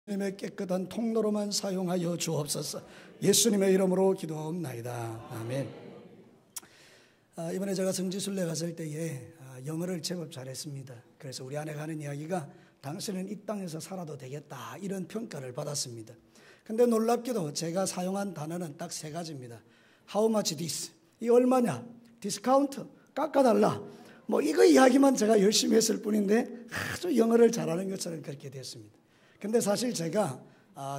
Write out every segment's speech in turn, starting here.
예수님의 깨끗한 통로로만 사용하여 주옵소서. 예수님의 이름으로 기도하옵나이다. 아멘. 이번에 제가 성지순례 갔을 때에 영어를 제법 잘했습니다. 그래서 우리 아내가 하는 이야기가 당신은 이 땅에서 살아도 되겠다, 이런 평가를 받았습니다. 근데 놀랍게도 제가 사용한 단어는 딱 세 가지입니다. How much this? 이 얼마냐? 디스카운트? 깎아달라. 뭐 이거 이야기만 제가 열심히 했을 뿐인데 아주 영어를 잘하는 것처럼 그렇게 됐습니다. 근데 사실 제가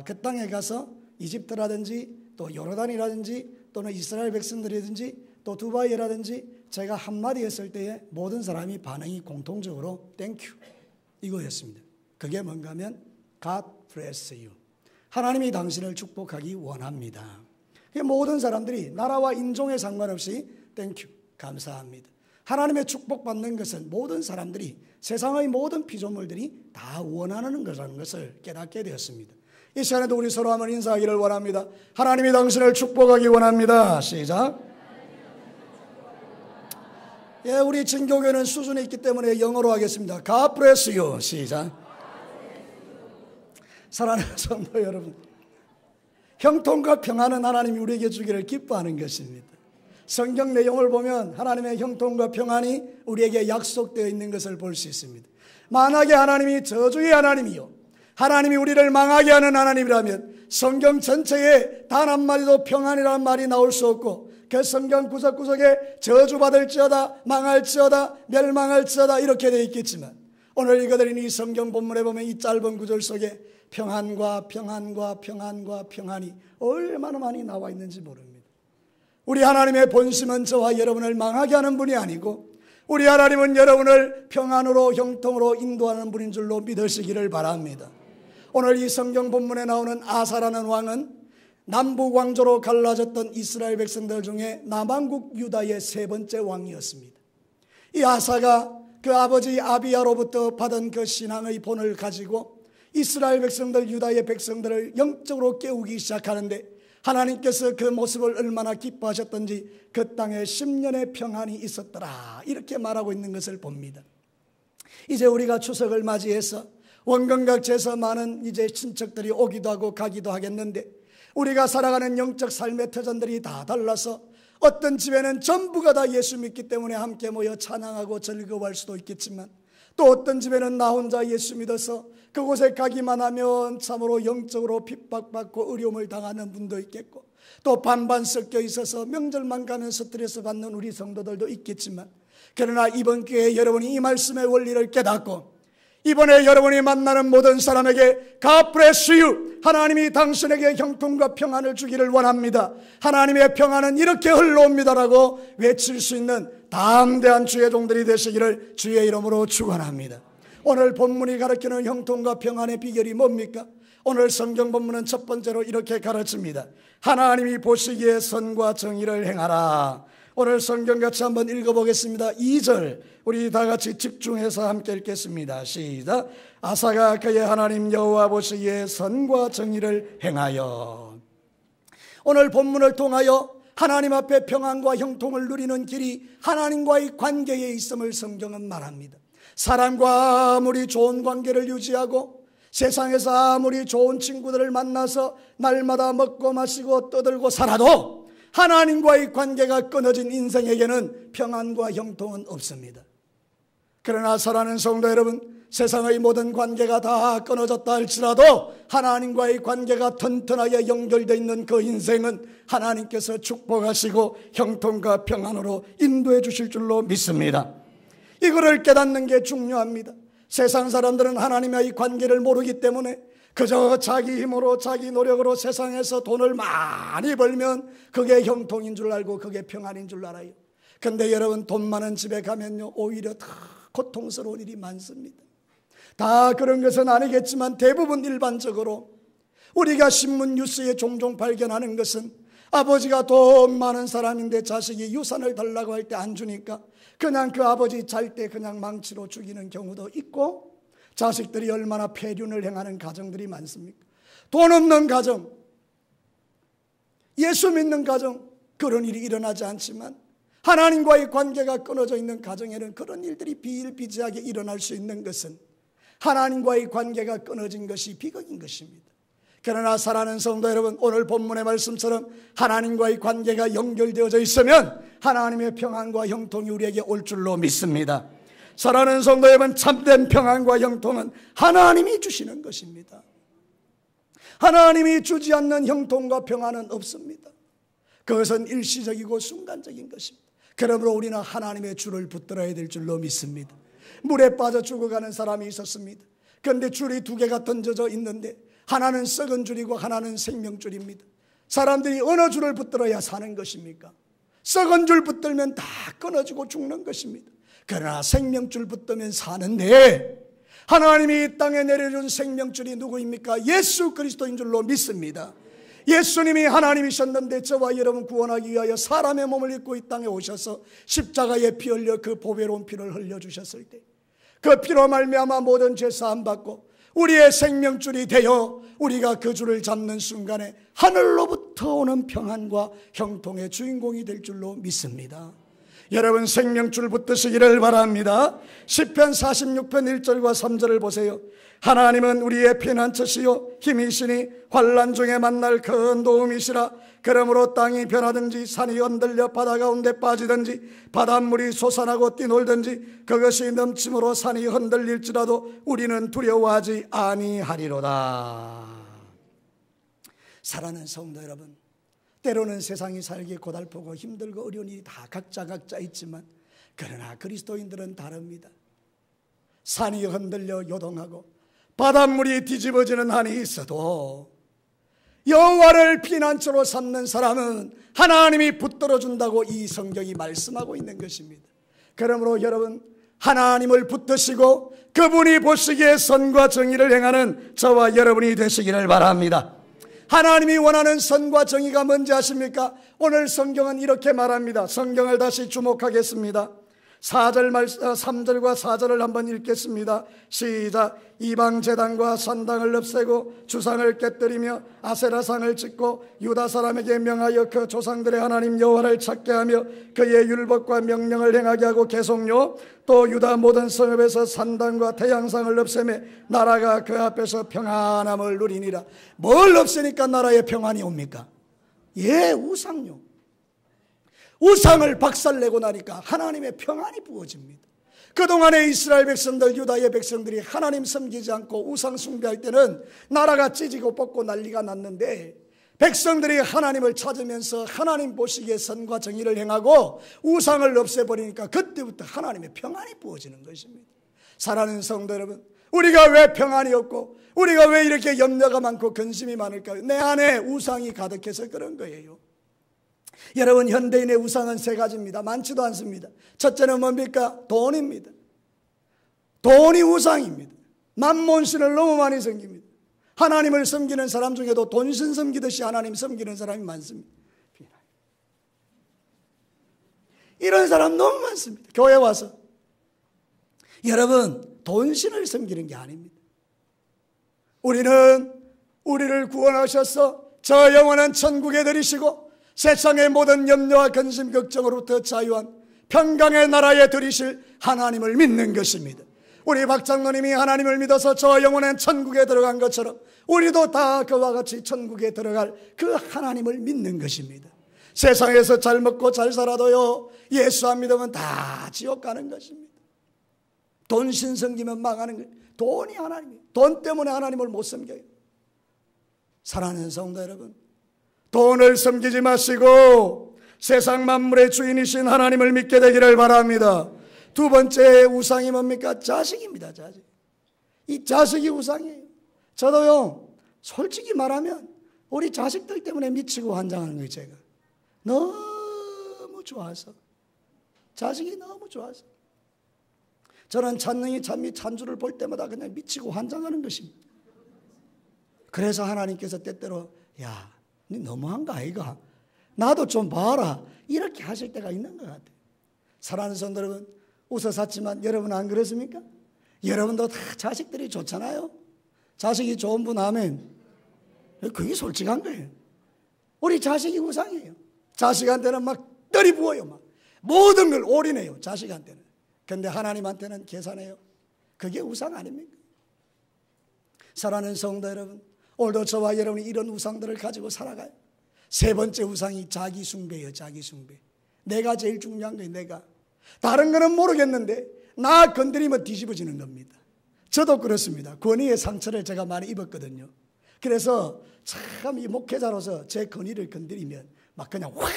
그 땅에 가서 이집트라든지 또 요르단이라든지 또는 이스라엘 백성들이라든지 또 두바이라든지 제가 한마디 했을 때에 모든 사람이 반응이 공통적으로 땡큐 이거였습니다. 그게 뭔가 하면 God bless you. 하나님이 당신을 축복하기 원합니다. 모든 사람들이 나라와 인종에 상관없이 땡큐 감사합니다. 하나님의 축복받는 것은 모든 사람들이, 세상의 모든 피조물들이 다 원하는 것이라는 것을 깨닫게 되었습니다. 이 시간에도 우리 서로 한번 인사하기를 원합니다. 하나님이 당신을 축복하기 원합니다. 시작. 예, 우리 진교교는 수준이 있기 때문에 영어로 하겠습니다. God bless you. 시작. 사랑하는 성도 여러분, 형통과 평안은 하나님이 우리에게 주기를 기뻐하는 것입니다. 성경 내용을 보면 하나님의 형통과 평안이 우리에게 약속되어 있는 것을 볼 수 있습니다. 만약에 하나님이 저주의 하나님이요, 하나님이 우리를 망하게 하는 하나님이라면 성경 전체에 단 한마디도 평안이라는 말이 나올 수 없고, 그 성경 구석구석에 저주받을지어다, 망할지어다, 멸망할지어다 이렇게 되어 있겠지만, 오늘 읽어드린 이 성경 본문에 보면 이 짧은 구절 속에 평안과 평안과 평안과 평안이 얼마나 많이 나와 있는지 모릅니다. 우리 하나님의 본심은 저와 여러분을 망하게 하는 분이 아니고, 우리 하나님은 여러분을 평안으로 형통으로 인도하는 분인 줄로 믿으시기를 바랍니다. 오늘 이 성경 본문에 나오는 아사라는 왕은 남북 왕조로 갈라졌던 이스라엘 백성들 중에 남왕국 유다의 세 번째 왕이었습니다. 이 아사가 그 아버지 아비야로부터 받은 그 신앙의 본을 가지고 이스라엘 백성들, 유다의 백성들을 영적으로 깨우기 시작하는데, 하나님께서 그 모습을 얼마나 기뻐하셨던지 그 땅에 10년의 평안이 있었더라, 이렇게 말하고 있는 것을 봅니다. 이제 우리가 추석을 맞이해서 원경각지에서 많은 이제 친척들이 오기도 하고 가기도 하겠는데, 우리가 살아가는 영적 삶의 터전들이 다 달라서 어떤 집에는 전부가 다 예수 믿기 때문에 함께 모여 찬양하고 즐거워할 수도 있겠지만, 또 어떤 집에는 나 혼자 예수 믿어서 그곳에 가기만 하면 참으로 영적으로 핍박받고 어려움을 당하는 분도 있겠고, 또 반반 섞여 있어서 명절만 가면 스트레스 받는 우리 성도들도 있겠지만, 그러나 이번 기회에 여러분이 이 말씀의 원리를 깨닫고 이번에 여러분이 만나는 모든 사람에게 God bless you, 하나님이 당신에게 형통과 평안을 주기를 원합니다, 하나님의 평안은 이렇게 흘러옵니다라고 외칠 수 있는 담대한 주의 종들이 되시기를 주의 이름으로 축원합니다. 오늘 본문이 가르치는 형통과 평안의 비결이 뭡니까? 오늘 성경 본문은 첫 번째로 이렇게 가르칩니다. 하나님이 보시기에 선과 정의를 행하라. 오늘 성경 같이 한번 읽어보겠습니다. 2절 우리 다 같이 집중해서 함께 읽겠습니다. 시작. 아사가 그의 하나님 여호와 보시기에 선과 정의를 행하여. 오늘 본문을 통하여 하나님 앞에 평안과 형통을 누리는 길이 하나님과의 관계에 있음을 성경은 말합니다. 사람과 아무리 좋은 관계를 유지하고 세상에서 아무리 좋은 친구들을 만나서 날마다 먹고 마시고 떠들고 살아도 하나님과의 관계가 끊어진 인생에게는 평안과 형통은 없습니다. 그러나 사랑하는 성도 여러분, 세상의 모든 관계가 다 끊어졌다 할지라도 하나님과의 관계가 튼튼하게 연결되어 있는 그 인생은 하나님께서 축복하시고 형통과 평안으로 인도해 주실 줄로 믿습니다. 이거를 깨닫는 게 중요합니다. 세상 사람들은 하나님의 이 관계를 모르기 때문에 그저 자기 힘으로 자기 노력으로 세상에서 돈을 많이 벌면 그게 형통인 줄 알고 그게 평안인 줄 알아요. 근데 여러분, 돈 많은 집에 가면요, 오히려 더 고통스러운 일이 많습니다. 다 그런 것은 아니겠지만 대부분 일반적으로 우리가 신문 뉴스에 종종 발견하는 것은 아버지가 돈 많은 사람인데 자식이 유산을 달라고 할 때 안 주니까 그냥 그 아버지 잘 때 그냥 망치로 죽이는 경우도 있고, 자식들이 얼마나 폐륜을 행하는 가정들이 많습니까? 돈 없는 가정, 예수 믿는 가정, 그런 일이 일어나지 않지만 하나님과의 관계가 끊어져 있는 가정에는 그런 일들이 비일비재하게 일어날 수 있는 것은 하나님과의 관계가 끊어진 것이 비극인 것입니다. 그러나 사랑하는 성도 여러분, 오늘 본문의 말씀처럼 하나님과의 관계가 연결되어져 있으면 하나님의 평안과 형통이 우리에게 올 줄로 믿습니다. 사랑하는 성도 여러분, 참된 평안과 형통은 하나님이 주시는 것입니다. 하나님이 주지 않는 형통과 평안은 없습니다. 그것은 일시적이고 순간적인 것입니다. 그러므로 우리는 하나님의 줄을 붙들어야 될 줄로 믿습니다. 물에 빠져 죽어가는 사람이 있었습니다. 그런데 줄이 두 개가 던져져 있는데 하나는 썩은 줄이고 하나는 생명줄입니다. 사람들이 어느 줄을 붙들어야 사는 것입니까? 썩은 줄 붙들면 다 끊어지고 죽는 것입니다. 그러나 생명줄 붙들면 사는데, 하나님이 이 땅에 내려준 생명줄이 누구입니까? 예수 그리스도인 줄로 믿습니다. 예수님이 하나님이셨는데 저와 여러분 구원하기 위하여 사람의 몸을 입고 이 땅에 오셔서 십자가에 피 흘려 그 보배로운 피를 흘려주셨을 때, 그 피로 말미암아 모든 죄 사함 받고 우리의 생명줄이 되어 우리가 그 줄을 잡는 순간에 하늘로부터 오는 평안과 형통의 주인공이 될 줄로 믿습니다. 여러분, 생명줄 붙드시기를 바랍니다. 시편 46편 1절과 3절을 보세요. 하나님은 우리의 피난처시요 힘이시니 환난 중에 만날 큰 도움이시라. 그러므로 땅이 변하든지 산이 흔들려 바다 가운데 빠지든지 바닷물이 솟아나고 뛰놀든지 그것이 넘침으로 산이 흔들릴지라도 우리는 두려워하지 아니하리로다. 사랑하는 성도 여러분, 때로는 세상이 살기 고달프고 힘들고 어려운 일이 다 각자 있지만, 그러나 그리스도인들은 다릅니다. 산이 흔들려 요동하고 바닷물이 뒤집어지는 한이 있어도 여호와를 피난처로 삼는 사람은 하나님이 붙들어준다고 이 성경이 말씀하고 있는 것입니다. 그러므로 여러분, 하나님을 붙드시고 그분이 보시기에 선과 정의를 행하는 저와 여러분이 되시기를 바랍니다. 하나님이 원하는 선과 정의가 뭔지 아십니까? 오늘 성경은 이렇게 말합니다. 성경을 다시 주목하겠습니다. 3절과 4절을 한번 읽겠습니다. 시작. 이방 제단과 산당을 없애고 주상을 깨뜨리며 아세라상을 짓고 유다 사람에게 명하여 그 조상들의 하나님 여호와를 찾게 하며 그의 율법과 명령을 행하게 하고 계속요. 또 유다 모든 성읍에서 산당과 태양상을 없애매 나라가 그 앞에서 평안함을 누리니라. 뭘 없애니까 나라에 평안이 옵니까? 우상요. 우상을 박살내고 나니까 하나님의 평안이 부어집니다. 그동안에 이스라엘 백성들, 유다의 백성들이 하나님 섬기지 않고 우상 숭배할 때는 나라가 찢어지고 뽑고 난리가 났는데, 백성들이 하나님을 찾으면서 하나님 보시기에 선과 정의를 행하고 우상을 없애버리니까 그때부터 하나님의 평안이 부어지는 것입니다. 사랑하는 성도 여러분, 우리가 왜 평안이 없고 우리가 왜 이렇게 염려가 많고 근심이 많을까요? 내 안에 우상이 가득해서 그런 거예요. 여러분, 현대인의 우상은 세 가지입니다. 많지도 않습니다. 첫째는 뭡니까? 돈입니다. 돈이 우상입니다. 만몬신을 너무 많이 섬깁니다. 하나님을 섬기는 사람 중에도 돈신 섬기듯이 하나님 섬기는 사람이 많습니다. 이런 사람 너무 많습니다. 교회 와서. 여러분, 돈신을 섬기는 게 아닙니다. 우리는 우리를 구원하셔서 저 영원한 천국에 들이시고 세상의 모든 염려와 근심 걱정으로부터 자유한 평강의 나라에 들이실 하나님을 믿는 것입니다. 우리 박 장로님이 하나님을 믿어서 저 영원한 천국에 들어간 것처럼 우리도 다 그와 같이 천국에 들어갈 그 하나님을 믿는 것입니다. 세상에서 잘 먹고 잘 살아도요, 예수 안 믿으면 다 지옥 가는 것입니다. 돈신 섬기면 망하는 거예요. 돈이 하나님이에요. 돈 때문에 하나님을 못 섬겨요. 사랑하는 성도 여러분, 돈을 섬기지 마시고 세상 만물의 주인이신 하나님을 믿게 되기를 바랍니다. 두 번째 우상이 뭡니까? 자식입니다. 자식. 이 자식이 우상이에요. 저도요, 솔직히 말하면 우리 자식들 때문에 미치고 환장하는 거예요. 제가 너무 좋아서, 자식이 너무 좋아서 저는 찬능이 찬주를 볼 때마다 그냥 미치고 환장하는 것입니다. 그래서 하나님께서 때때로 야, 니 너무한 거 아이가? 나도 좀 봐라, 이렇게 하실 때가 있는 것 같아요. 사랑하는 성도 여러분, 웃어샀지만 여러분 안 그렇습니까? 여러분도 다 자식들이 좋잖아요. 자식이 좋은 분 아멘. 그게 솔직한 거예요. 우리 자식이 우상이에요. 자식한테는 막 떨이 부어요. 막 모든 걸 올인해요. 자식한테는. 그런데 하나님한테는 계산해요. 그게 우상 아닙니까? 사랑하는 성도 여러분, 오늘도 저와 여러분이 이런 우상들을 가지고 살아가요. 세 번째 우상이 자기 숭배예요. 자기 숭배. 내가 제일 중요한 거예요. 내가. 다른 거는 모르겠는데 나 건드리면 뒤집어지는 겁니다. 저도 그렇습니다. 권위의 상처를 제가 많이 입었거든요. 그래서 참 이 목회자로서 제 권위를 건드리면 막 그냥 확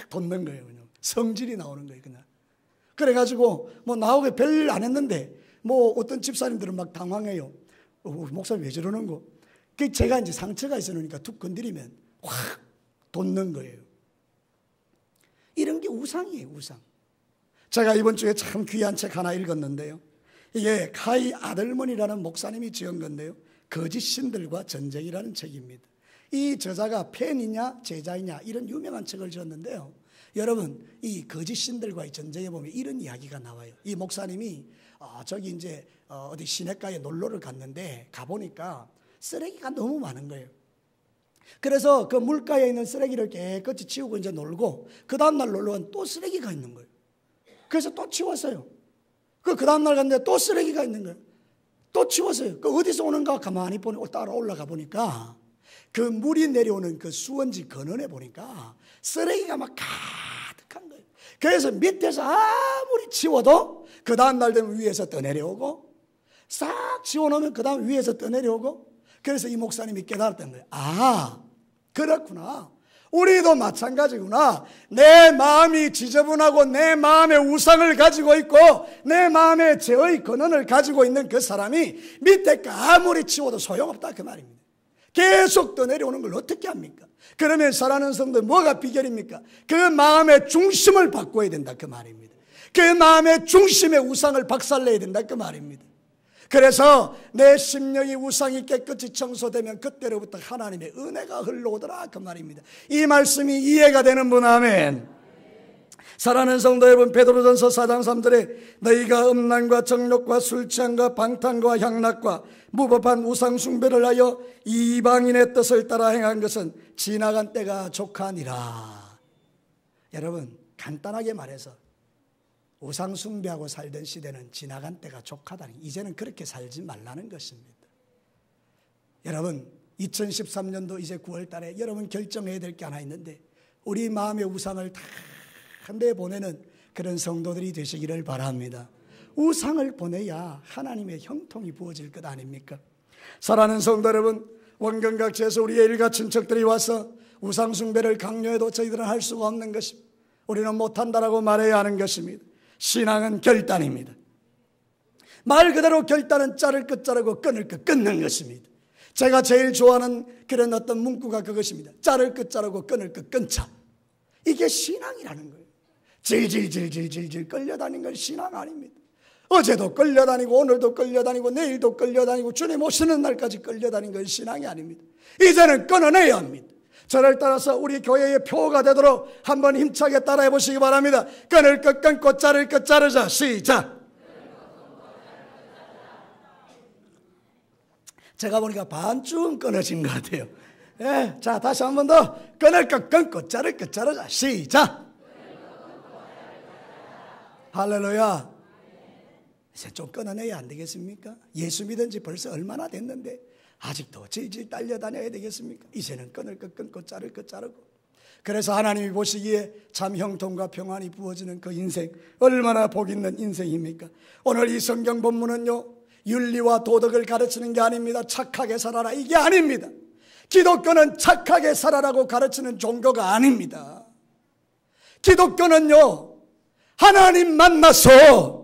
돋는 거예요. 그냥. 성질이 나오는 거예요. 그냥. 그래가지고 뭐 나오게 별일 안 했는데 뭐 어떤 집사님들은 막 당황해요. 목사님 왜 저러는 거? 그 제가 이제 상처가 있으니까 툭 건드리면 확 돋는 거예요. 이런 게 우상이에요. 우상. 제가 이번 주에 참 귀한 책 하나 읽었는데요. 이게 카이 아들먼이라는 목사님이 지은 건데요. 거짓 신들과 전쟁이라는 책입니다. 이 저자가 팬이냐 제자이냐 이런 유명한 책을 지었는데요. 여러분, 이 거짓 신들과의 전쟁에 보면 이런 이야기가 나와요. 이 목사님이 저기 이제 어디 시내가에 놀러를 갔는데 가보니까 쓰레기가 너무 많은 거예요. 그래서 그 물가에 있는 쓰레기를 깨끗이 치우고 이제 놀고 그 다음날 놀러 간 또 쓰레기가 있는 거예요. 그래서 또 치웠어요. 그 다음날 갔는데 또 쓰레기가 있는 거예요. 또 치웠어요. 그 어디서 오는가 가만히 따라 올라가 보니까 그 물이 내려오는 그 수원지 근원에 보니까 쓰레기가 막 가득한 거예요. 그래서 밑에서 아무리 치워도 그 다음날 되면 위에서 떠내려오고 싹 치워놓으면 그 다음 위에서 떠내려오고 그래서 이 목사님이 깨달았던 거예요. 아, 그렇구나. 우리도 마찬가지구나. 내 마음이 지저분하고 내 마음에 우상을 가지고 있고 내 마음에 죄의 근원을 가지고 있는 그 사람이 밑에 거 아무리 치워도 소용없다 그 말입니다. 계속 떠내려오는 걸 어떻게 합니까? 그러면 사랑하는 성도 뭐가 비결입니까? 그 마음의 중심을 바꿔야 된다 그 말입니다. 그 마음의 중심의 우상을 박살내야 된다 그 말입니다. 그래서 내 심령이 우상이 깨끗이 청소되면 그때로부터 하나님의 은혜가 흘러오더라 그 말입니다. 이 말씀이 이해가 되는 분 아멘. 사랑하는 성도 여러분, 베드로전서 4장 3절에 너희가 음란과 정욕과 술취함과 방탕과 향락과 무법한 우상 숭배를 하여 이방인의 뜻을 따라 행한 것은 지나간 때가 족하니라. 여러분, 간단하게 말해서 우상 숭배하고 살던 시대는 지나간 때가 족하다니, 이제는 그렇게 살지 말라는 것입니다. 여러분, 2013년도 이제 9월 달에 여러분 결정해야 될 게 하나 있는데 우리 마음의 우상을 다 내보내는 그런 성도들이 되시기를 바랍니다. 우상을 보내야 하나님의 형통이 부어질 것 아닙니까? 사랑하는 성도 여러분, 원경각지에서 우리의 일가 친척들이 와서 우상 숭배를 강요해도 저희들은 할 수가 없는 것입니다. 우리는 못한다라고 말해야 하는 것입니다. 신앙은 결단입니다. 말 그대로 결단은 자를 것 자르고 끊을 것 끊는 것입니다. 제가 제일 좋아하는 그런 어떤 문구가 그것입니다. 자를 것 자르고 끊을 것 끊자. 이게 신앙이라는 거예요. 질질질질질질 끌려다니는 건 신앙 아닙니다. 어제도 끌려다니고 오늘도 끌려다니고 내일도 끌려다니고 주님 오시는 날까지 끌려다니는 건 신앙이 아닙니다. 이제는 끊어내야 합니다. 저를 따라서 우리 교회의 표가 되도록 한번 힘차게 따라해 보시기 바랍니다. 끊을 것 끊고 자를 것 자르자. 시작. 제가 보니까 반쯤 끊어진 것 같아요. 예, 자, 다시 한 번 더. 끊을 것 끊고 자를 것 자르자. 시작. 할렐루야. 이제 좀 끊어내야 안 되겠습니까? 예수 믿은 지 벌써 얼마나 됐는데 아직도 질질 딸려다녀야 되겠습니까? 이제는 끊을 것 끊고 자를 것 자르고. 그래서 하나님이 보시기에 참 형통과 평안이 부어지는 그 인생, 얼마나 복 있는 인생입니까? 오늘 이 성경 본문은요, 윤리와 도덕을 가르치는 게 아닙니다. 착하게 살아라, 이게 아닙니다. 기독교는 착하게 살아라고 가르치는 종교가 아닙니다. 기독교는요, 하나님 만나서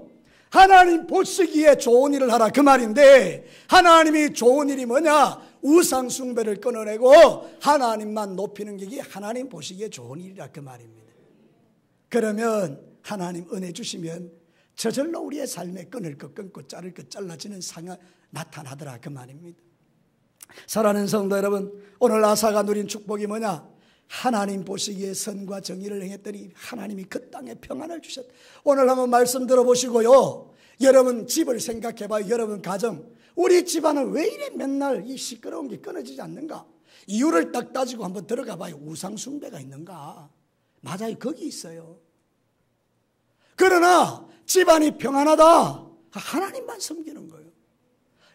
하나님 보시기에 좋은 일을 하라 그 말인데, 하나님이 좋은 일이 뭐냐? 우상 숭배를 끊어내고 하나님만 높이는 게 하나님 보시기에 좋은 일이라 그 말입니다. 그러면 하나님 은혜 주시면 저절로 우리의 삶에 끊을 것 끊고 자를 것 잘라지는 상황 나타나더라 그 말입니다. 사랑하는 성도 여러분, 오늘 아사가 누린 축복이 뭐냐? 하나님 보시기에 선과 정의를 행했더니 하나님이 그 땅에 평안을 주셨다. 오늘 한번 말씀 들어보시고요, 여러분 집을 생각해봐요. 여러분 가정, 우리 집안은 왜 이래 맨날 이 시끄러운 게 끊어지지 않는가? 이유를 딱 따지고 한번 들어가 봐요. 우상 숭배가 있는가? 맞아요, 거기 있어요. 그러나 집안이 평안하다, 하나님만 섬기는 거예요.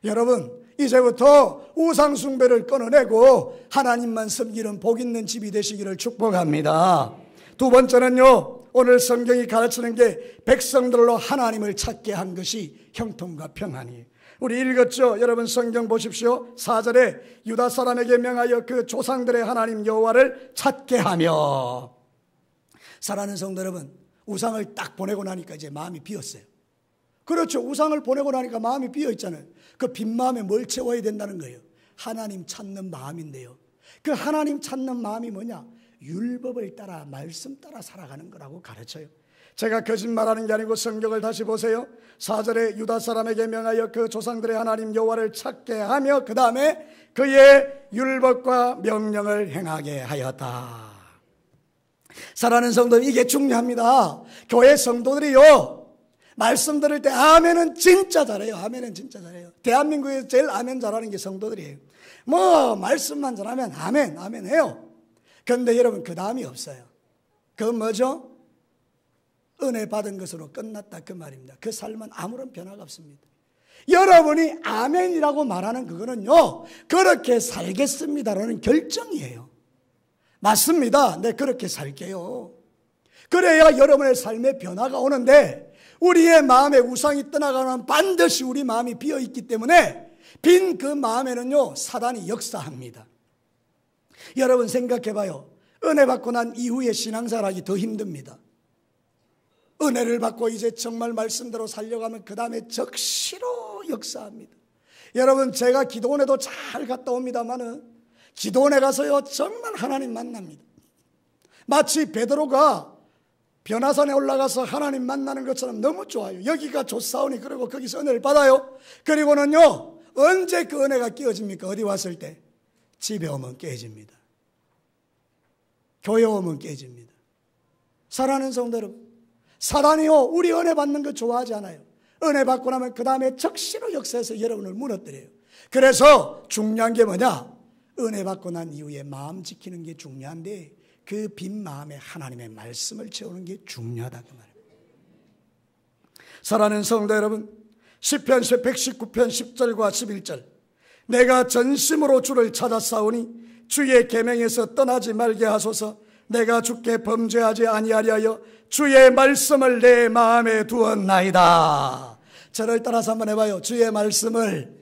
여러분, 이제부터 우상숭배를 끊어내고 하나님만 섬기는 복 있는 집이 되시기를 축복합니다. 두 번째는요, 오늘 성경이 가르치는 게 백성들로 하나님을 찾게 한 것이 형통과 평안이에요. 우리 읽었죠? 여러분 성경 보십시오. 4절에 유다 사람에게 명하여 그 조상들의 하나님 여호와를 찾게 하며. 사랑하는 성도 여러분, 우상을 딱 보내고 나니까 이제 마음이 비었어요. 그렇죠. 우상을 보내고 나니까 마음이 비어 있잖아요. 그 빈 마음에 뭘 채워야 된다는 거예요? 하나님 찾는 마음인데요. 그 하나님 찾는 마음이 뭐냐? 율법을 따라 말씀 따라 살아가는 거라고 가르쳐요. 제가 거짓말하는 게 아니고 성경을 다시 보세요. 4절에 유다 사람에게 명하여 그 조상들의 하나님 여호와를 찾게 하며 그 다음에 그의 율법과 명령을 행하게 하였다. 사랑하는 성도, 이게 중요합니다. 교회 성도들이요, 말씀 들을 때 아멘은 진짜 잘해요. 아멘은 진짜 잘해요. 대한민국에서 제일 아멘 잘하는 게 성도들이에요. 뭐 말씀만 잘하면 아멘 아멘 해요. 그런데 여러분, 그 다음이 없어요. 그 뭐죠? 은혜 받은 것으로 끝났다, 그 말입니다. 그 삶은 아무런 변화가 없습니다. 여러분이 아멘이라고 말하는 그거는요, 그렇게 살겠습니다라는 결정이에요. 맞습니다. 네, 그렇게 살게요. 그래야 여러분의 삶에 변화가 오는데, 우리의 마음에 우상이 떠나가면 반드시 우리 마음이 비어있기 때문에 빈 그 마음에는요, 사단이 역사합니다. 여러분 생각해봐요. 은혜 받고 난 이후에 신앙생활하기 더 힘듭니다. 은혜를 받고 이제 정말 말씀대로 살려가면 그 다음에 적시로 역사합니다. 여러분, 제가 기도원에도 잘 갔다 옵니다만은 기도원에 가서요, 정말 하나님 만납니다. 마치 베드로가 변화산에 올라가서 하나님 만나는 것처럼 너무 좋아요. 여기가 좋사오니 그리고 거기서 은혜를 받아요. 그리고는요, 언제 그 은혜가 깨어집니까? 어디 왔을 때? 집에 오면 깨집니다. 교회 오면 깨집니다. 사랑하는 성도 여러분, 사단이요, 우리 은혜 받는 거 좋아하지 않아요. 은혜 받고 나면 그 다음에 적시로 역사해서 여러분을 무너뜨려요. 그래서 중요한 게 뭐냐? 은혜 받고 난 이후에 마음 지키는 게 중요한데 그 빈 마음에 하나님의 말씀을 채우는 게 중요하다, 그 말입니다. 사랑하는 성도 여러분, 시편 119편 10절과 11절, 내가 전심으로 주를 찾았사오니 주의 계명에서 떠나지 말게 하소서. 내가 주께 범죄하지 아니하려 하여 주의 말씀을 내 마음에 두었나이다. 저를 따라서 한번 해봐요. 주의 말씀을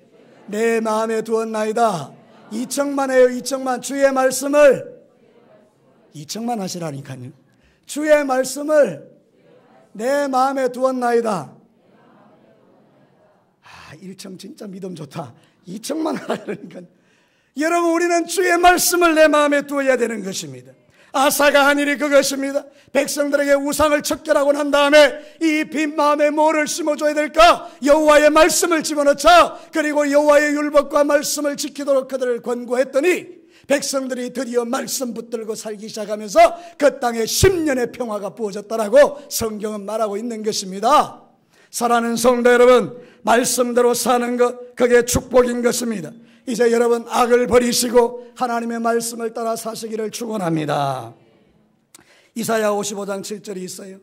내 마음에 두었나이다. 2층만 해요. 2층만. 주의 말씀을 2층만 하시라니까요. 주의 말씀을 내 마음에 두었나이다. 1층 진짜 믿음 좋다. 2층만 하라 그러니까. 여러분, 우리는 주의 말씀을 내 마음에 두어야 되는 것입니다. 아사가 한 일이 그것입니다. 백성들에게 우상을 척결하고 난 다음에 이 빈 마음에 뭐를 심어줘야 될까? 여호와의 말씀을 집어넣자. 그리고 여호와의 율법과 말씀을 지키도록 그들을 권고했더니 백성들이 드디어 말씀 붙들고 살기 시작하면서 그 땅에 10년의 평화가 부어졌다라고 성경은 말하고 있는 것입니다. 사랑하는 성도 여러분, 말씀대로 사는 것, 그게 축복인 것입니다. 이제 여러분, 악을 버리시고 하나님의 말씀을 따라 사시기를 축원합니다. 이사야 55장 7절이 있어요.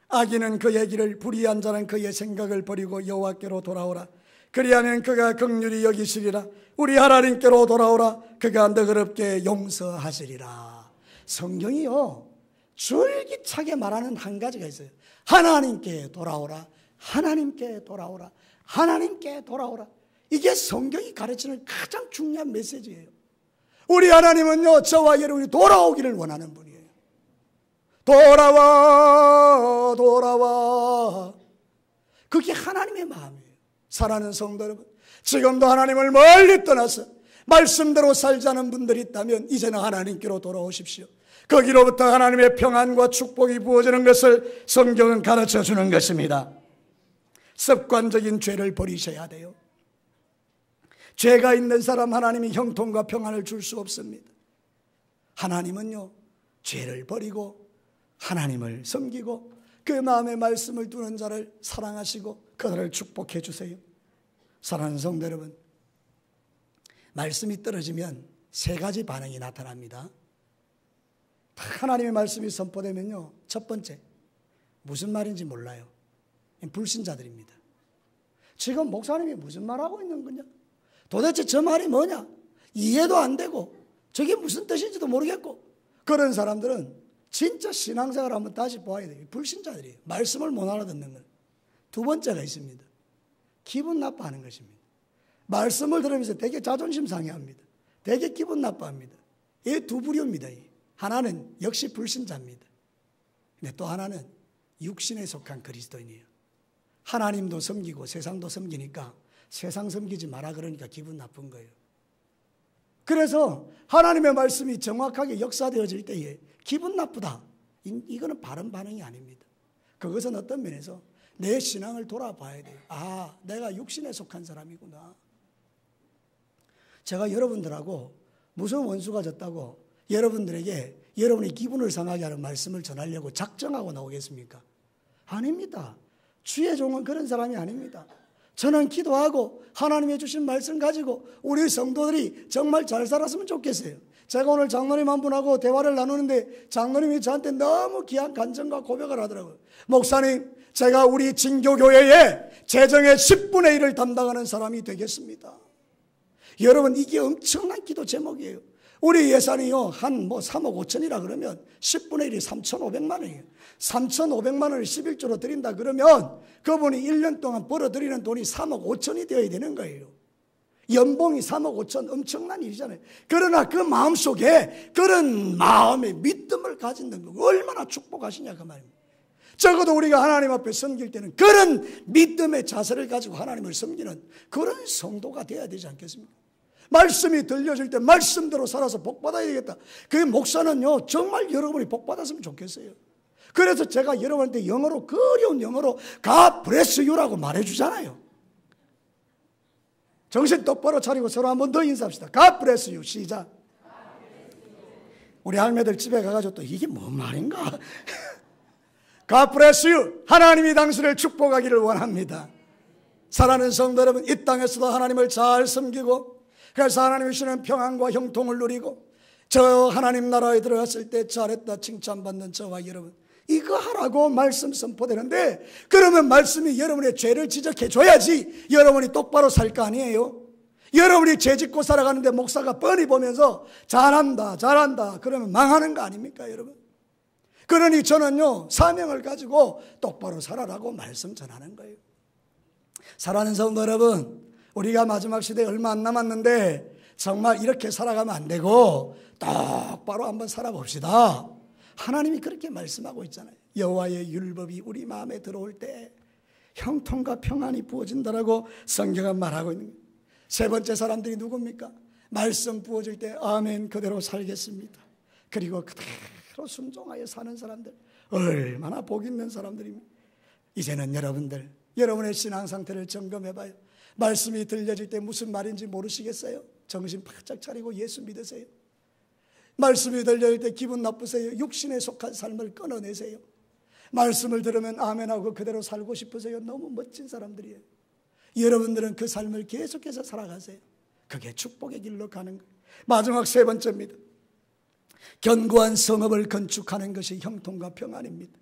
악인은 그의 길을, 불의한 자는 그의 생각을 버리고 여호와께로 돌아오라. 그리하면 그가 긍휼히 여기시리라. 우리 하나님께로 돌아오라. 그가 너그럽게 용서하시리라. 성경이요, 줄기차게 말하는 한 가지가 있어요. 하나님께 돌아오라. 하나님께 돌아오라. 하나님께 돌아오라. 이게 성경이 가르치는 가장 중요한 메시지예요. 우리 하나님은요, 저와 여러분이 돌아오기를 원하는 분이에요. 돌아와, 돌아와. 그게 하나님의 마음이에요. 사랑하는 성도 여러분, 지금도 하나님을 멀리 떠나서 말씀대로 살자는 분들이 있다면 이제는 하나님께로 돌아오십시오. 거기로부터 하나님의 평안과 축복이 부어지는 것을 성경은 가르쳐 주는 것입니다. 습관적인 죄를 버리셔야 돼요. 죄가 있는 사람 하나님이 형통과 평안을 줄 수 없습니다. 하나님은요, 죄를 버리고 하나님을 섬기고 그 마음에 말씀을 두는 자를 사랑하시고 그들을 축복해 주세요. 사랑하는 성도 여러분, 말씀이 떨어지면 세 가지 반응이 나타납니다. 하나님의 말씀이 선포되면요, 첫 번째, 무슨 말인지 몰라요. 불신자들입니다. 지금 목사님이 무슨 말하고 있는 거냐? 도대체 저 말이 뭐냐? 이해도 안 되고 저게 무슨 뜻인지도 모르겠고 그런 사람들은 진짜 신앙생활을 한번 다시 보아야 돼요. 불신자들이에요. 말씀을 못 알아듣는 것. 두 번째가 있습니다. 기분 나빠하는 것입니다. 말씀을 들으면서 되게 자존심 상해합니다. 되게 기분 나빠합니다. 이 두 부류입니다. 하나는 역시 불신자입니다. 근데 또 하나는 육신에 속한 그리스도인이에요. 하나님도 섬기고 세상도 섬기니까 세상 섬기지 마라 그러니까 기분 나쁜 거예요. 그래서 하나님의 말씀이 정확하게 역사되어질 때에 기분 나쁘다. 이거는 바른 반응이 아닙니다. 그것은 어떤 면에서 내 신앙을 돌아봐야 돼요. 아, 내가 육신에 속한 사람이구나. 제가 여러분들하고 무슨 원수가 졌다고 여러분들에게 여러분의 기분을 상하게 하는 말씀을 전하려고 작정하고 나오겠습니까? 아닙니다. 주의 종은 그런 사람이 아닙니다. 저는 기도하고 하나님의 주신 말씀 가지고 우리 성도들이 정말 잘 살았으면 좋겠어요. 제가 오늘 장로님 한 분하고 대화를 나누는데 장로님이 저한테 너무 귀한 간증과 고백을 하더라고요. 목사님, 제가 우리 진교교회에 재정의 10분의 1을 담당하는 사람이 되겠습니다. 여러분, 이게 엄청난 기도 제목이에요. 우리 예산이요, 한 3억 5천이라 그러면 10분의 1이 3,500만 원이에요. 3,500만 원을 11조로 드린다 그러면 그분이 1년 동안 벌어들이는 돈이 3억 5천이 되어야 되는 거예요. 연봉이 3억 5천, 엄청난 일이잖아요. 그러나 그 마음속에 그런 마음의 믿음을 가진다는 거 얼마나 축복하시냐 그 말입니다. 적어도 우리가 하나님 앞에 섬길 때는 그런 믿음의 자세를 가지고 하나님을 섬기는 그런 성도가 되어야 되지 않겠습니까? 말씀이 들려질 때 말씀대로 살아서 복받아야 되겠다. 그 목사는요, 정말 여러분이 복받았으면 좋겠어요. 그래서 제가 여러분한테 영어로, 그 어려운 영어로 God bless you라고 말해주잖아요. 정신 똑바로 차리고 서로 한 번 더 인사합시다. God bless you. 시작. 우리 할매들 집에 가가지고 또 이게 뭔 말인가? God bless you. 하나님이 당신을 축복하기를 원합니다. 사랑하는 성도 여러분, 이 땅에서도 하나님을 잘 섬기고 그래서 하나님이 주시는 평안과 형통을 누리고 저 하나님 나라에 들어갔을 때 잘했다 칭찬받는 저와 여러분, 이거 하라고 말씀 선포되는데 그러면 말씀이 여러분의 죄를 지적해 줘야지 여러분이 똑바로 살 거 아니에요. 여러분이 죄 짓고 살아가는데 목사가 뻔히 보면서 잘한다 잘한다 그러면 망하는 거 아닙니까 여러분? 그러니 저는요, 사명을 가지고 똑바로 살아라고 말씀 전하는 거예요. 사랑하는 성도 여러분, 우리가 마지막 시대에 얼마 안 남았는데 정말 이렇게 살아가면 안 되고 똑바로 한번 살아봅시다. 하나님이 그렇게 말씀하고 있잖아요. 여호와의 율법이 우리 마음에 들어올 때 형통과 평안이 부어진다라고 성경은 말하고 있는 거예요. 세 번째 사람들이 누굽니까? 말씀 부어질 때 아멘 그대로 살겠습니다. 그리고 그대로 순종하여 사는 사람들, 얼마나 복 있는 사람들입니다. 이제는 여러분들, 여러분의 신앙 상태를 점검해봐요. 말씀이 들려질 때 무슨 말인지 모르시겠어요? 정신 바짝 차리고 예수 믿으세요. 말씀이 들려질 때 기분 나쁘세요? 육신에 속한 삶을 끊어내세요. 말씀을 들으면 아멘하고 그대로 살고 싶으세요? 너무 멋진 사람들이에요. 여러분들은 그 삶을 계속해서 살아가세요. 그게 축복의 길로 가는 거예요. 마지막 세 번째입니다. 견고한 성읍을 건축하는 것이 형통과 평안입니다.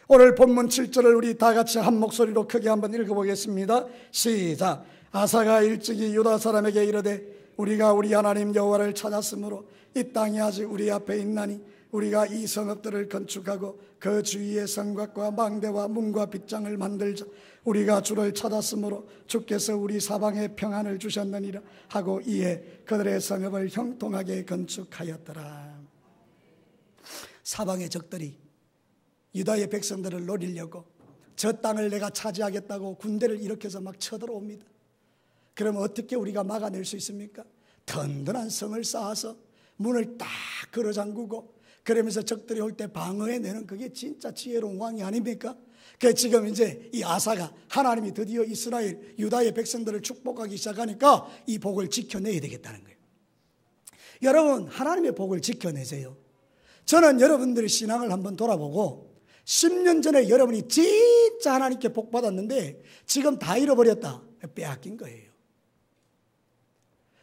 오늘 본문 7절을 우리 다 같이 한 목소리로 크게 한번 읽어보겠습니다. 시작. 아사가 일찍이 유다 사람에게 이르되 우리가 우리 하나님 여호와를 찾았으므로 이 땅이 아직 우리 앞에 있나니 우리가 이 성읍들을 건축하고 그 주위에 성곽과 망대와 문과 빗장을 만들자. 우리가 주를 찾았으므로 주께서 우리 사방에 평안을 주셨느니라 하고 이에 그들의 성읍을 형통하게 건축하였더라. 사방의 적들이 유다의 백성들을 노리려고 저 땅을 내가 차지하겠다고 군대를 일으켜서 막 쳐들어옵니다. 그러면 어떻게 우리가 막아낼 수 있습니까? 든든한 성을 쌓아서 문을 딱 걸어 잠그고 그러면서 적들이 올 때 방어해내는 그게 진짜 지혜로운 왕이 아닙니까? 그 지금 이제 이 아사가 하나님이 드디어 이스라엘 유다의 백성들을 축복하기 시작하니까 이 복을 지켜내야 되겠다는 거예요. 여러분, 하나님의 복을 지켜내세요. 저는 여러분들의 신앙을 한번 돌아보고 10년 전에 여러분이 진짜 하나님께 복 받았는데 지금 다 잃어버렸다. 빼앗긴 거예요.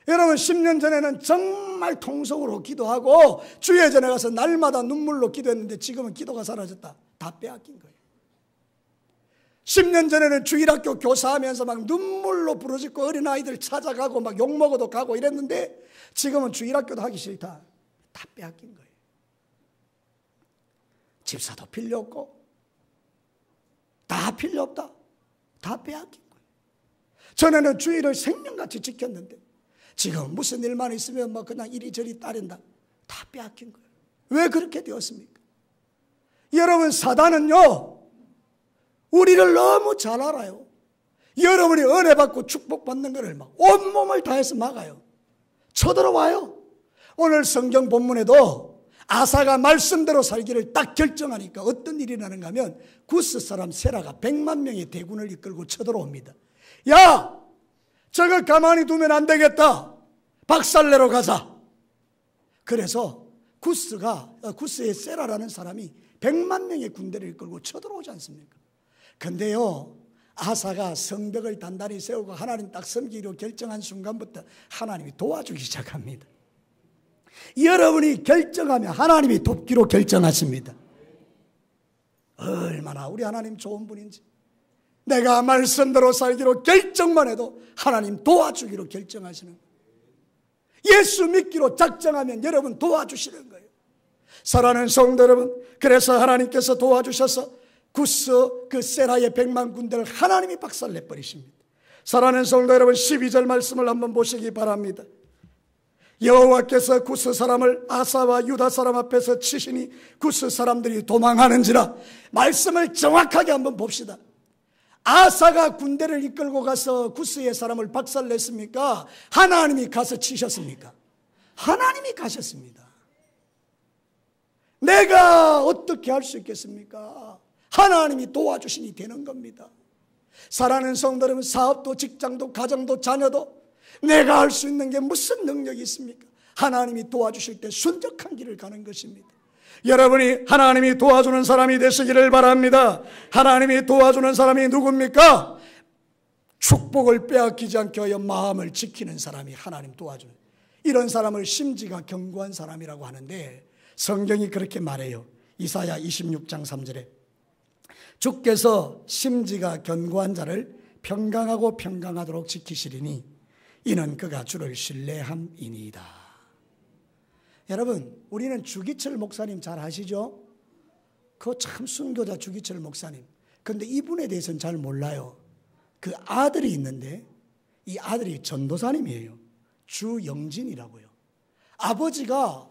여러분, 10년 전에는 정말 통성으로 기도하고 주의 전에 가서 날마다 눈물로 기도했는데 지금은 기도가 사라졌다. 다 빼앗긴 거예요. 10년 전에는 주일학교 교사하면서 막 눈물로 부르짖고 어린아이들 찾아가고 막 욕먹어도 가고 이랬는데 지금은 주일학교도 하기 싫다. 다 빼앗긴 거예요. 집사도 필요 없고 다 필요 없다. 다 빼앗긴 거예요. 전에는 주일을 생명같이 지켰는데 지금 무슨 일만 있으면 뭐 그냥 이리저리 따른다. 다 빼앗긴 거예요. 왜 그렇게 되었습니까? 여러분, 사단은요 우리를 너무 잘 알아요. 여러분이 은혜 받고 축복받는 것을 막 온몸을 다해서 막아요. 쳐들어와요. 오늘 성경 본문에도 아사가 말씀대로 살기를 딱 결정하니까 어떤 일이 나는가 하면 구스 사람 세라가 100만 명의 대군을 이끌고 쳐들어옵니다. 야, 저걸 가만히 두면 안 되겠다. 박살내러 가자. 그래서 구스의 세라라는 사람이 100만 명의 군대를 이끌고 쳐들어오지 않습니까? 근데요, 아사가 성벽을 단단히 세우고 하나님 딱 섬기기로 결정한 순간부터 하나님이 도와주기 시작합니다. 여러분이 결정하면 하나님이 돕기로 결정하십니다. 얼마나 우리 하나님 좋은 분인지. 내가 말씀대로 살기로 결정만 해도 하나님 도와주기로 결정하시는 거예요. 예수 믿기로 작정하면 여러분 도와주시는 거예요. 사랑하는 성도 여러분, 그래서 하나님께서 도와주셔서 구스 그 세라의 100만 군대를 하나님이 박살내버리십니다. 사랑하는 성도 여러분, 12절 말씀을 한번 보시기 바랍니다. 여호와께서 구스 사람을 아사와 유다 사람 앞에서 치시니 구스 사람들이 도망하는지라. 말씀을 정확하게 한번 봅시다. 아사가 군대를 이끌고 가서 구스의 사람을 박살냈습니까? 하나님이 가서 치셨습니까? 하나님이 가셨습니다. 내가 어떻게 할 수 있겠습니까? 하나님이 도와주시니 되는 겁니다. 사랑하는 성도 여러분, 사업도 직장도 가정도 자녀도 내가 할 수 있는 게 무슨 능력이 있습니까? 하나님이 도와주실 때 순적한 길을 가는 것입니다. 여러분이 하나님이 도와주는 사람이 되시기를 바랍니다. 하나님이 도와주는 사람이 누굽니까? 축복을 빼앗기지 않게 하여 마음을 지키는 사람이 하나님 도와주는, 이런 사람을 심지가 견고한 사람이라고 하는데 성경이 그렇게 말해요. 이사야 26장 3절에 주께서 심지가 견고한 자를 평강하고 평강하도록 지키시리니 이는 그가 주를 신뢰함이니이다. 여러분, 우리는 주기철 목사님 잘 아시죠? 그 참 순교자 주기철 목사님. 그런데 이분에 대해서는 잘 몰라요. 그 아들이 있는데 이 아들이 전도사님이에요. 주영진이라고요. 아버지가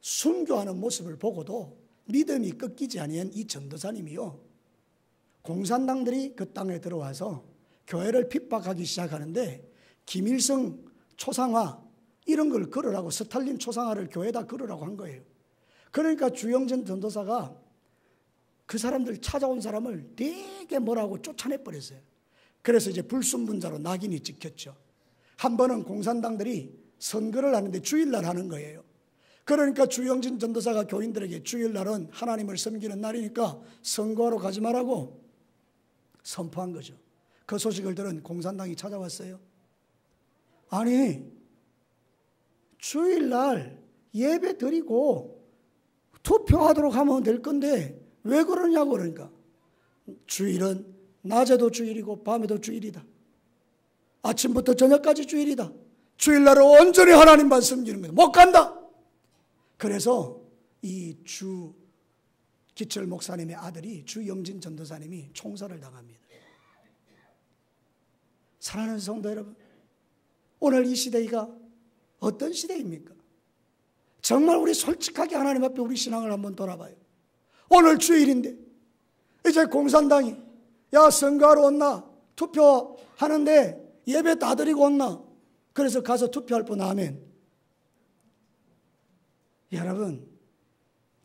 순교하는 모습을 보고도 믿음이 꺾이지 아니한 이 전도사님이요, 공산당들이 그 땅에 들어와서 교회를 핍박하기 시작하는데 김일성 초상화 이런 걸 걸으라고, 스탈린 초상화를 교회에다 걸으라고 한 거예요. 그러니까 주영진 전도사가 그 사람들 찾아온 사람을 되게 뭐라고 쫓아내버렸어요. 그래서 이제 불순분자로 낙인이 찍혔죠. 한 번은 공산당들이 선거를 하는데 주일날 하는 거예요. 그러니까 주영진 전도사가 교인들에게 주일날은 하나님을 섬기는 날이니까 선거하러 가지 말라고 선포한 거죠. 그 소식을 들은 공산당이 찾아왔어요. 아니, 주일날 예배 드리고 투표하도록 하면 될 건데 왜 그러냐고. 그러니까 주일은 낮에도 주일이고 밤에도 주일이다. 아침부터 저녁까지 주일이다. 주일날은 온전히 하나님만 섬기는 거다. 못 간다. 그래서 이 주기철 목사님의 아들이 주영진 전도사님이 총살을 당합니다. 사랑하는 성도 여러분, 오늘 이 시대가 어떤 시대입니까? 정말 우리 솔직하게 하나님 앞에 우리 신앙을 한번 돌아봐요. 오늘 주일인데 이제 공산당이 야 선거하러 왔나? 투표하는데 예배 다 드리고 왔나? 그래서 가서 투표할 뻔하면, 여러분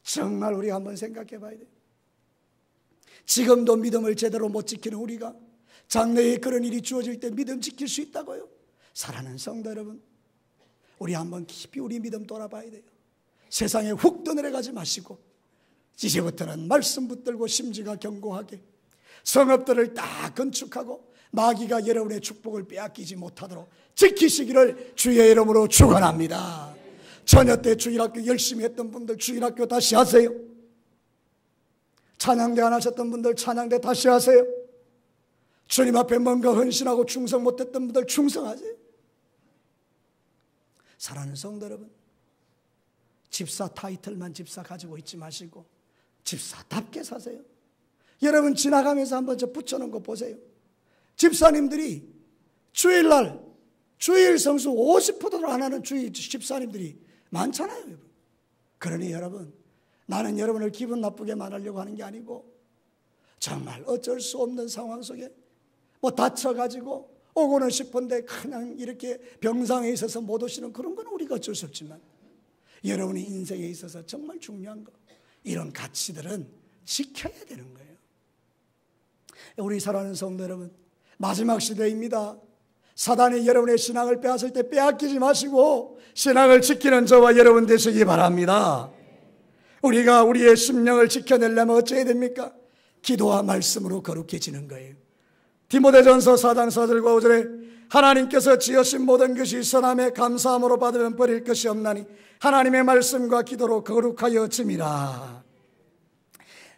정말 우리 한번 생각해 봐야 돼요. 지금도 믿음을 제대로 못 지키는 우리가 장래에 그런 일이 주어질 때 믿음 지킬 수 있다고요? 사랑하는 성도 여러분, 우리 한번 깊이 우리 믿음 돌아봐야 돼요. 세상에 훅 떠내려가지 마시고 이제부터는 말씀 붙들고 심지가 견고하게 성읍들을 다 건축하고 마귀가 여러분의 축복을 빼앗기지 못하도록 지키시기를 주의 이름으로 축원합니다. 처녀 때 주일학교 열심히 했던 분들 주일학교 다시 하세요. 찬양대 안 하셨던 분들 찬양대 다시 하세요. 주님 앞에 뭔가 헌신하고 충성 못했던 분들 충성하세요. 사랑하는 성도 여러분, 집사 타이틀만 집사 가지고 있지 마시고 집사답게 사세요. 여러분 지나가면서 한번 저 붙여놓은 거 보세요. 집사님들이 주일날 주일 성수 50%도 안 하는 집사님들이 많잖아요. 여러분. 그러니 여러분, 나는 여러분을 기분 나쁘게 말하려고 하는 게 아니고 정말 어쩔 수 없는 상황 속에 뭐 다쳐가지고 오고는 싶은데 그냥 이렇게 병상에 있어서 못 오시는 그런 건 우리가 어쩔 수 없지만 여러분의 인생에 있어서 정말 중요한 거, 이런 가치들은 지켜야 되는 거예요. 우리 사랑하는 성도 여러분, 마지막 시대입니다. 사단이 여러분의 신앙을 빼앗을 때 빼앗기지 마시고 신앙을 지키는 저와 여러분 되시기 바랍니다. 우리가 우리의 심령을 지켜내려면 어찌해야 됩니까? 기도와 말씀으로 거룩해지는 거예요. 디모데전서 4장 4절과 5절에 하나님께서 지으신 모든 것이 선함에 감사함으로 받으면 버릴 것이 없나니 하나님의 말씀과 기도로 거룩하여 짐이라.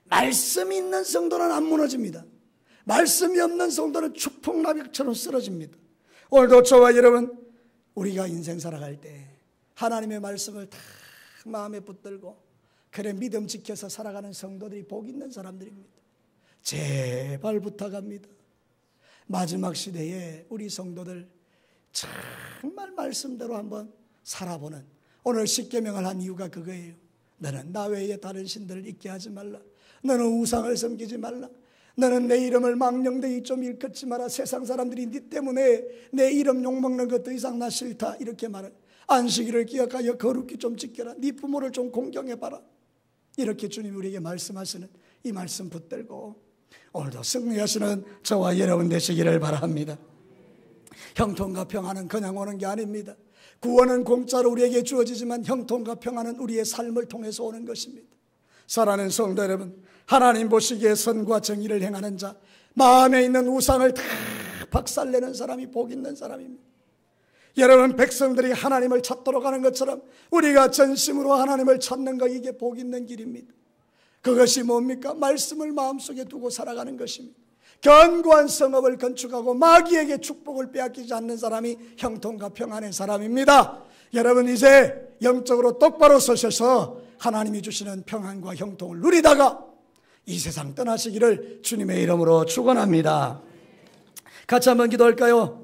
말씀이 있는 성도는 안 무너집니다. 말씀이 없는 성도는 추풍나비처럼 쓰러집니다. 오늘도 저와 여러분, 우리가 인생 살아갈 때 하나님의 말씀을 다 마음에 붙들고 그래 믿음 지켜서 살아가는 성도들이 복 있는 사람들입니다. 제발 부탁합니다. 마지막 시대에 우리 성도들 정말 말씀대로 한번 살아보는, 오늘 십계명을 한 이유가 그거예요. 너는 나 외에 다른 신들을 잊게 하지 말라. 너는 우상을 섬기지 말라. 너는 내 이름을 망령되이 좀 일컫지 마라. 세상 사람들이 네 때문에 내 이름 욕먹는 것 더 이상 나 싫다 이렇게 말해. 안식일을 기억하여 거룩히 좀 지켜라. 네 부모를 좀 공경해봐라. 이렇게 주님이 우리에게 말씀하시는 이 말씀 붙들고 오늘도 승리하시는 저와 여러분 되시기를 바랍니다. 형통과 평안은 그냥 오는 게 아닙니다. 구원은 공짜로 우리에게 주어지지만 형통과 평안은 우리의 삶을 통해서 오는 것입니다. 사랑하는 성도 여러분, 하나님 보시기에 선과 정의를 행하는 자, 마음에 있는 우상을 다 박살내는 사람이 복 있는 사람입니다. 여러분, 백성들이 하나님을 찾도록 하는 것처럼 우리가 전심으로 하나님을 찾는 거, 이게 복 있는 길입니다. 그것이 뭡니까? 말씀을 마음속에 두고 살아가는 것입니다. 견고한 성읍을 건축하고 마귀에게 축복을 빼앗기지 않는 사람이 형통과 평안의 사람입니다. 여러분, 이제 영적으로 똑바로 서셔서 하나님이 주시는 평안과 형통을 누리다가 이 세상 떠나시기를 주님의 이름으로 축원합니다. 같이 한번 기도할까요?